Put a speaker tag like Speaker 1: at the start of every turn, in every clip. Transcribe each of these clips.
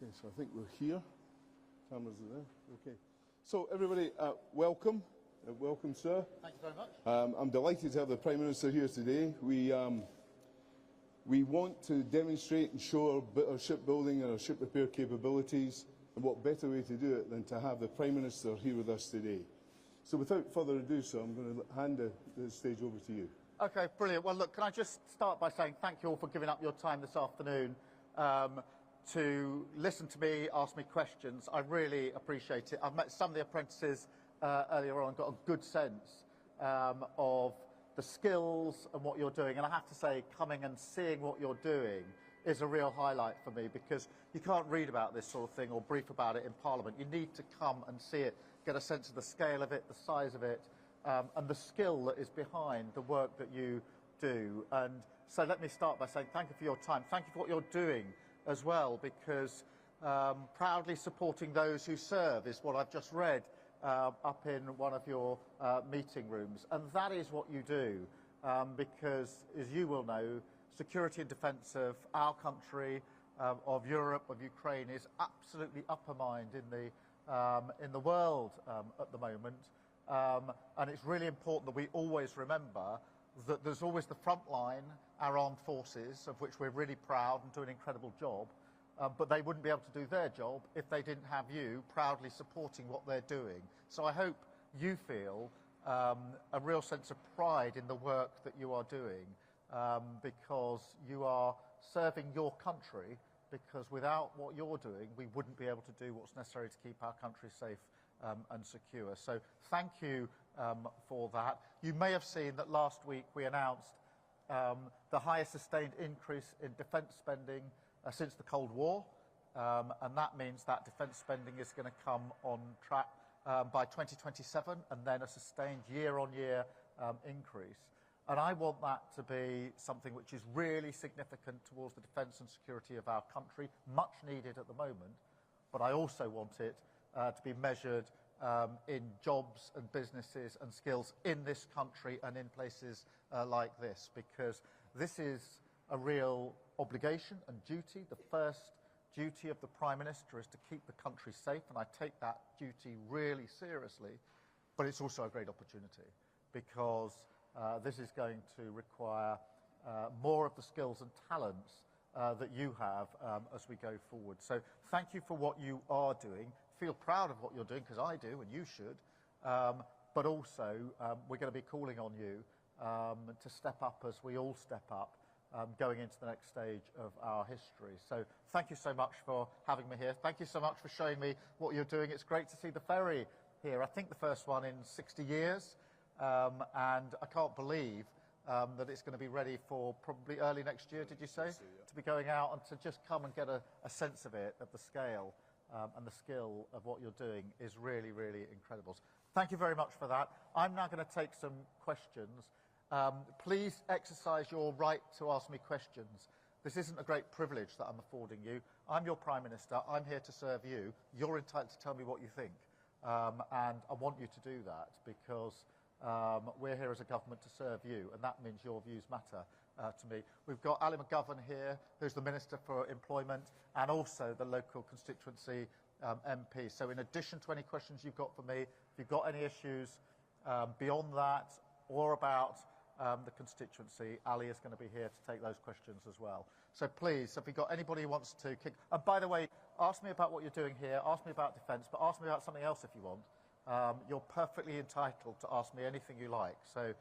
Speaker 1: Okay, so I think we're here. Cameras are there. Okay. So everybody, welcome. Welcome, sir.
Speaker 2: Thank you very much.
Speaker 1: I'm delighted to have the Prime Minister here today. We want to demonstrate and show our shipbuilding and our ship repair capabilities, and what better way to do it than to have the Prime Minister here with us today. So without further ado, sir, I'm going to hand the stage over to you.
Speaker 2: Okay, brilliant. Well, look, can I just start by saying thank you all for giving up your time this afternoon to listen to me, ask me questions. I really appreciate it. I've met some of the apprentices earlier on and got a good sense of the skills and what you're doing. And I have to say, coming and seeing what you're doing is a real highlight for me, because you can't read about this sort of thing or brief about it in Parliament. You need to come and see it, get a sense of the scale of it, the size of it, and the skill that is behind the work that you do. And so let me start by saying thank you for your time. Thank you for what you're doing as well, because proudly supporting those who serve is what I've just read up in one of your meeting rooms. And that is what you do, because, as you will know, security and defence of our country, of Europe, of Ukraine, is absolutely upper mind in the world at the moment. And it's really important that we always remember that there's always the front line, our armed forces, of which we're really proud and do an incredible job, but they wouldn't be able to do their job if they didn't have you proudly supporting what they're doing. So I hope you feel a real sense of pride in the work that you are doing, because you are serving your country, because without what you're doing, we wouldn't be able to do what's necessary to keep our country safe and secure. So thank you for that. You may have seen that last week we announced the highest sustained increase in defence spending since the Cold War, and that means that defence spending is going to come on track by 2027, and then a sustained year-on-year increase. And I want that to be something which is really significant towards the defence and security of our country, much needed at the moment, but I also want it to be measured in jobs and businesses and skills in this country and in places like this, because this is a real obligation and duty. The first duty of the Prime Minister is to keep the country safe, and I take that duty really seriously, but it's also a great opportunity, because this is going to require more of the skills and talents that you have as we go forward. So thank you for what you are doing. Feel proud of what you're doing, because I do, and you should. But also, we're going to be calling on you to step up as we all step up, going into the next stage of our history. So thank you so much for having me here. Thank you so much for showing me what you're doing. It's great to see the ferry here. I think the first one in 60 years. And I can't believe that it's going to be ready for probably early next year, did you say? To be going out and to just come and get a sense of it, of the scale and the skill of what you're doing is really, really incredible. Thank you very much for that. I'm now going to take some questions. Please exercise your right to ask me questions. This isn't a great privilege that I'm affording you. I'm your Prime Minister. I'm here to serve you. You're entitled to tell me what you think. And I want you to do that, because we're here as a government to serve you, and that means your views matter to me. We've got Ali McGovern here, who's the Minister for Employment, and also the local constituency MP. So in addition to any questions you've got for me, if you've got any issues beyond that or about the constituency, Ali is going to be here to take those questions as well. So please, if you've got anybody who wants to kick... And by the way, ask me about what you're doing here, ask me about defence, but ask me about something else if you want. You're perfectly entitled to ask me anything you like, so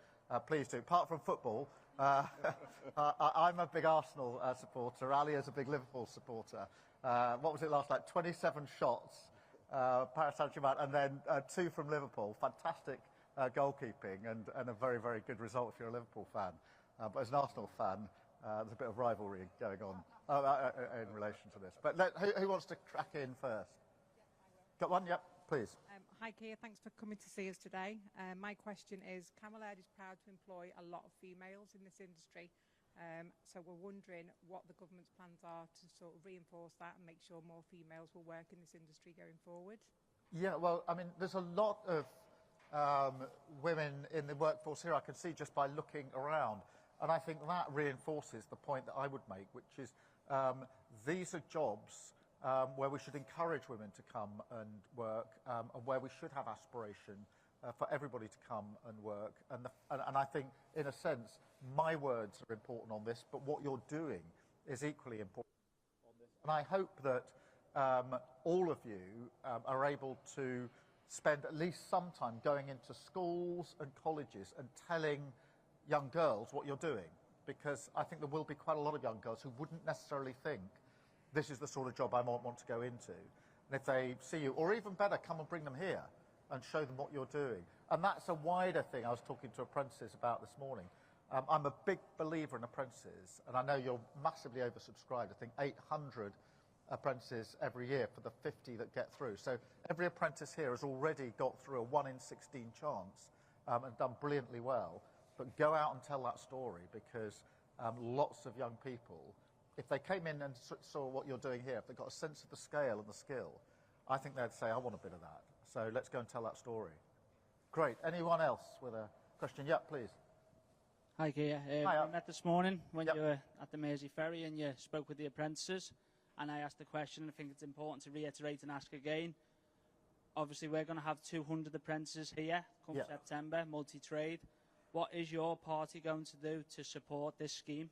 Speaker 2: please do. Apart from football, I'm a big Arsenal supporter. Ali is a big Liverpool supporter. What was it last night? 27 shots, Paris Saint-Germain, and then 2 from Liverpool. Fantastic goalkeeping and a very, very good result if you're a Liverpool fan. But as an Arsenal fan, there's a bit of rivalry going on in relation to this. But who wants to crack in first? Got one? Yep. Please.
Speaker 3: Hi, Keir. Thanks for coming to see us today. My question is, Camel Air is proud to employ a lot of females in this industry. So we're wondering what the government's plans are to sort of reinforce that and make sure more females will work in this industry going forward. Yeah,
Speaker 2: well, I mean, there's a lot of women in the workforce here, I can see just by looking around. And I think that reinforces the point that I would make, which is these are jobs where we should encourage women to come and work, and where we should have aspiration for everybody to come and work. And I think, in a sense, my words are important on this, but what you're doing is equally important on this. And I hope that all of you are able to spend at least some time going into schools and colleges and telling young girls what you're doing, because I think there will be quite a lot of young girls who wouldn't necessarily think this is the sort of job I might want to go into. And if they see you, or even better, come and bring them here and show them what you're doing. And that's a wider thing I was talking to apprentices about this morning. I'm a big believer in apprentices, and I know you're massively oversubscribed. I think 800 apprentices every year for the 50 that get through. So every apprentice here has already got through a 1 in 16 chance and done brilliantly well. But go out and tell that story, because lots of young people, if they came in and saw what you're doing here, if they got a sense of the scale and the skill, I think they'd say, I want a bit of that. So let's go and tell that story. Great. Anyone else with a question? Yeah, please.
Speaker 4: Hi, Keir.
Speaker 2: Hi,
Speaker 4: we met this morning when you were at the Mersey Ferry and you spoke with the apprentices, and I asked the question. I think it's important to reiterate and ask again. Obviously, we're going to have 200 apprentices here come September, multi-trade. What is your party going to do to support this scheme?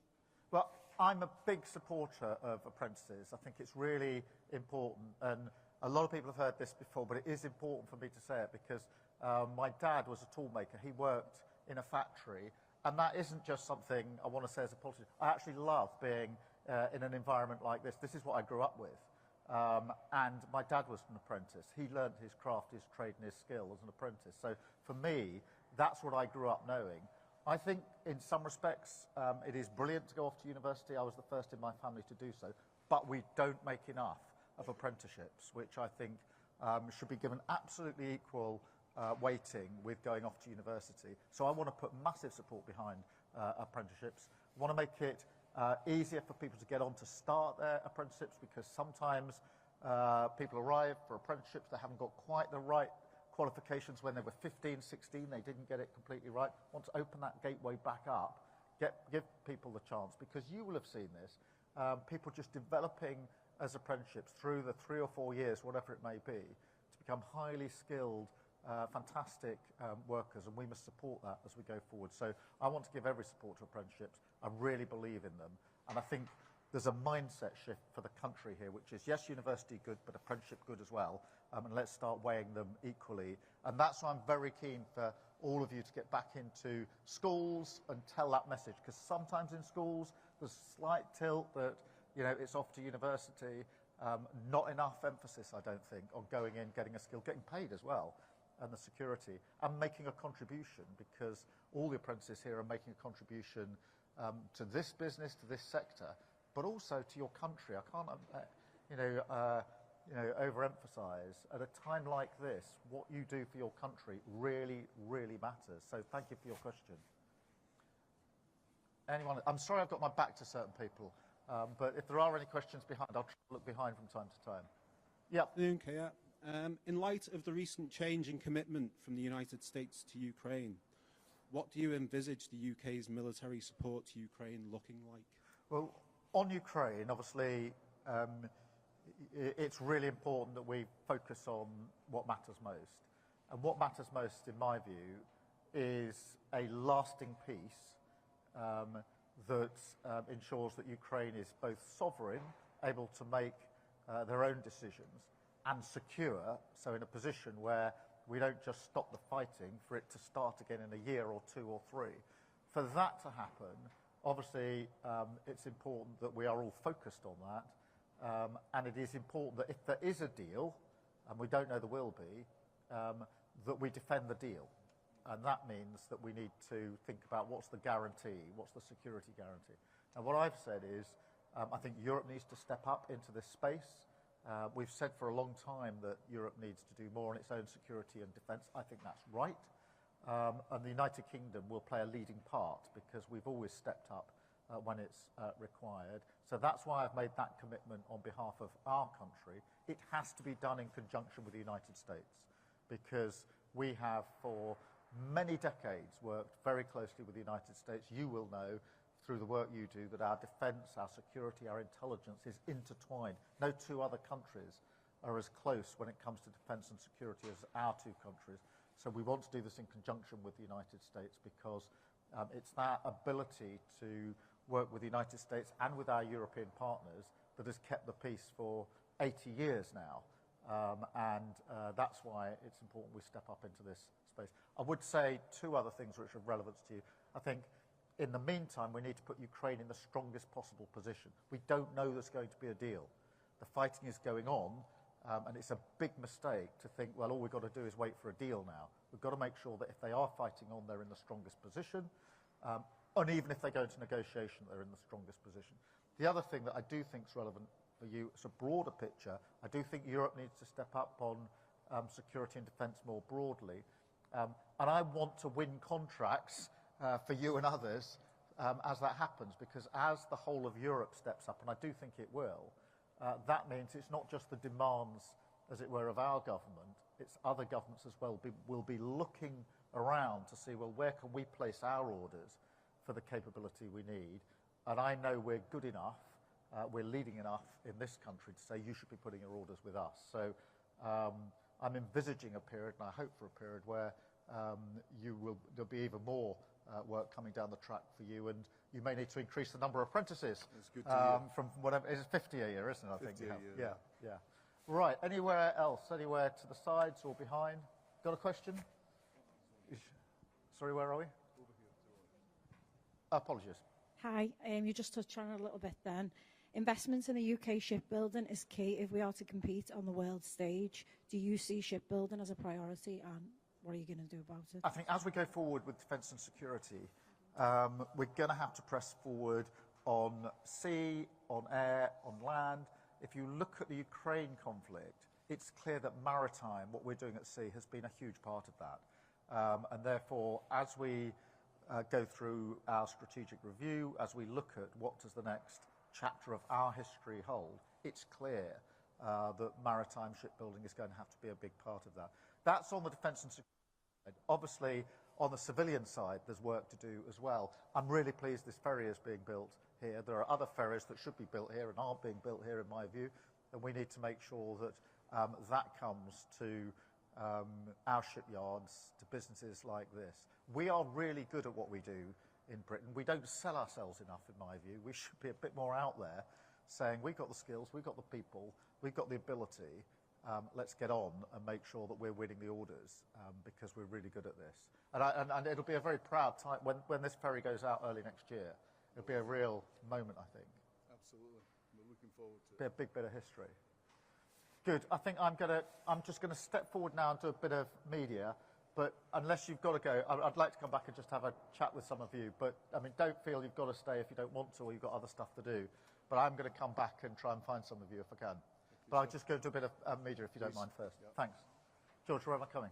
Speaker 2: Well, I'm a big supporter of apprentices. I think it's really important, and a lot of people have heard this before, but it is important for me to say it, because my dad was a toolmaker. He worked in a factory, and that isn't just something I want to say as a politician. I actually love being in an environment like this. This is what I grew up with. And my dad was an apprentice. He learned his craft, his trade and his skill as an apprentice. So for me, that's what I grew up knowing. I think in some respects it is brilliant to go off to university. I was the first in my family to do so. But we don't make enough of apprenticeships, which I think should be given absolutely equal weighting with going off to university. So I want to put massive support behind apprenticeships. I want to make it easier for people to get on to start their apprenticeships, because sometimes people arrive for apprenticeships, they haven't got quite the right qualifications when they were 15, 16, they didn't get it completely right. I want to open that gateway back up, give people the chance, because you will have seen this, people just developing as apprenticeships through the 3 or 4 years, whatever it may be, to become highly skilled, fantastic workers, and we must support that as we go forward. So I want to give every support to apprenticeships. I really believe in them, and I think there's a mindset shift for the country here, which is, yes, university good, but apprenticeship good as well, and let's start weighing them equally. And that's why I'm very keen for all of you to get back into schools and tell that message, because sometimes in schools there's a slight tilt that, you know, it's off to university, not enough emphasis, I don't think, on going in, getting a skill, getting paid as well, and the security, and making a contribution, because all the apprentices here are making a contribution to this business, to this sector, but also to your country. I can't, overemphasize at a time like this, what you do for your country really, really matters. So thank you for your question. Anyone? I'm sorry I've got my back to certain people, but if there are any questions behind, I'll try to look behind from time to time. Yeah.
Speaker 5: Okay, yeah. In light of the recent change in commitment from the United States to Ukraine, what do you envisage the UK's military support to Ukraine looking like?
Speaker 2: Well, on Ukraine, obviously, it's really important that we focus on what matters most. And what matters most, in my view, is a lasting peace that ensures that Ukraine is both sovereign, able to make their own decisions, and secure, so in a position where we don't just stop the fighting for it to start again in a year or 2 or 3. For that to happen, obviously, it's important that we are all focused on that, and it is important that if there is a deal, and we don't know there will be, that we defend the deal. And that means that we need to think about what's the guarantee, what's the security guarantee. And what I've said is, I think Europe needs to step up into this space. We've said for a long time that Europe needs to do more on its own security and defence. I think that's right. And the United Kingdom will play a leading part, because we've always stepped up when it's required. So that's why I've made that commitment on behalf of our country. It has to be done in conjunction with the United States, because we have for many decades worked very closely with the United States. You will know, through the work you do, that our defence, our security, our intelligence is intertwined. No two other countries are as close when it comes to defence and security as our two countries. So we want to do this in conjunction with the United States, because it's that ability to work with the United States and with our European partners that has kept the peace for 80 years now. That's why it's important we step up into this space. I would say two other things which are relevant to you. I think in the meantime, we need to put Ukraine in the strongest possible position. We don't know there's going to be a deal. The fighting is going on, and it's a big mistake to think, well, all we've got to do is wait for a deal now. We've got to make sure that if they are fighting on, they're in the strongest position, and even if they go into negotiation, they're in the strongest position. The other thing that I do think is relevant for you, it's a broader picture. I do think Europe needs to step up on security and defence more broadly. And I want to win contracts for you and others as that happens, because as the whole of Europe steps up, and I do think it will, that means it's not just the demands, as it were, of our government, it's other governments as well will be looking around to see, well, where can we place our orders for the capability we need? And I know we're good enough, we're leading enough in this country to say you should be putting your orders with us. So I'm envisaging a period, and I hope for a period, where there'll be even more work coming down the track for you, and you may need to increase the number of apprentices from whatever. It's 50 a year, isn't it? I think
Speaker 1: 50 a year.
Speaker 2: Yeah. Right. Anywhere else? Anywhere to the sides or behind? Got a question? Sorry, where are we? Over here. Apologies.
Speaker 6: Hi. You just touched on it a little bit then. Investments in the UK shipbuilding is key if we are to compete on the world stage. Do you see shipbuilding as a priority, and what are you going to do about it?
Speaker 2: I think as we go forward with defence and security, we're going to have to press forward on sea, on air, on land. If you look at the Ukraine conflict, it's clear that maritime, what we're doing at sea, has been a huge part of that. And therefore, as we go through our strategic review, as we look at what does the next chapter of our history hold, it's clear that maritime shipbuilding is going to have to be a big part of that. That's on the defence and security side. Obviously, on the civilian side, there's work to do as well. I'm really pleased this ferry is being built here. There are other ferries that should be built here and aren't being built here, in my view, and we need to make sure that that comes to our shipyards, to businesses like this. We are really good at what we do in Britain. We don't sell ourselves enough, in my view. We should be a bit more out there saying we've got the skills, we've got the people, we've got the ability. Let's get on and make sure that we're winning the orders, because we're really good at this. And it'll be a very proud time when this ferry goes out early next year. It'll be a real moment, I think.
Speaker 1: Absolutely. We're looking forward to it.
Speaker 2: Be a big bit of history. Good. I think I'm just going to step forward now and do a bit of media. But unless you've got to go, I'd like to come back and just have a chat with some of you. But, I mean, don't feel you've got to stay if you don't want to, or you've got other stuff to do. But I'm going to come back and try and find some of you if I can. But I'll just go do a bit of media if you don't mind first. Yep. Thanks. George, where am I coming?